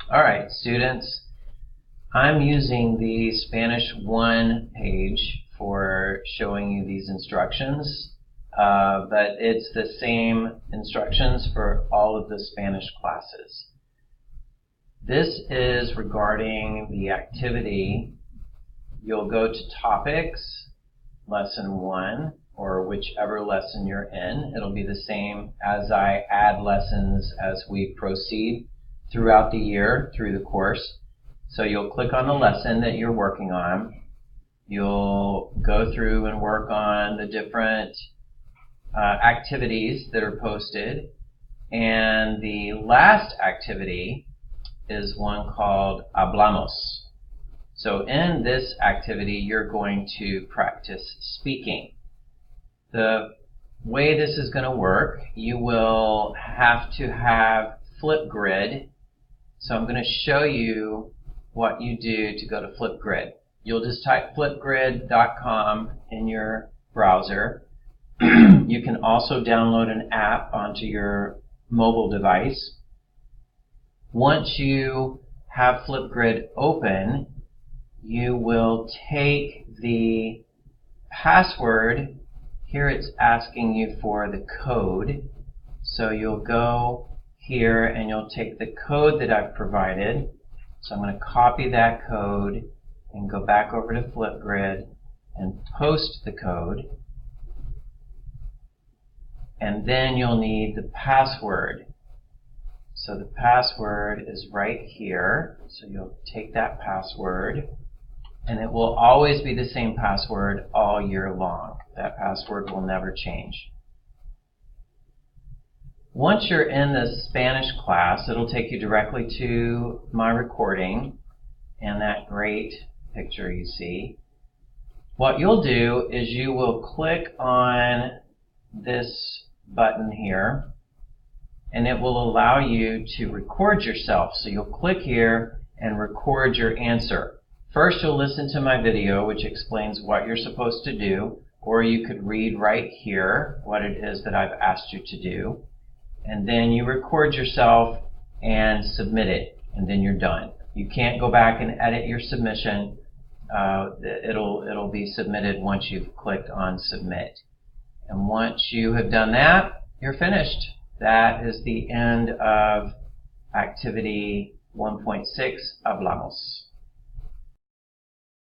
Alright, students, I'm using the Spanish 1 page for showing you these instructions, but it's the same instructions for all of the Spanish classes. This is regarding the activity. You'll go to Topics, Lesson 1, or whichever lesson you're in. It'll be the same as I add lessons as we proceed throughout the year, through the course. So you'll click on the lesson that you're working on. You'll go through and work on the different activities that are posted. And the last activity is one called Hablamos. So in this activity, you're going to practice speaking. The way this is going to work, you will have to have Flipgrid. So I'm going to show you what you do to go to Flipgrid. You'll just type flipgrid.com in your browser. You can also download an app onto your mobile device. Once you have Flipgrid open, you will take the password. Here it's asking you for the code. So you'll go here and you'll take the code that I've provided. So I'm going to copy that code and go back over to Flipgrid and post the code. And then you'll need the password. So the password is right here. So you'll take that password, and it will always be the same password all year long. That password will never change. Once you're in the Spanish class, it'll take you directly to my recording and that great picture you see. What you'll do is you will click on this button here, and it will allow you to record yourself. So you'll click here and record your answer. First, you'll listen to my video, which explains what you're supposed to do, or you could read right here what it is that I've asked you to do. And then you record yourself and submit it, and then you're done. You can't go back and edit your submission. It'll be submitted once you've clicked on submit. And once you have done that, you're finished. That is the end of activity 1.6 Hablamos.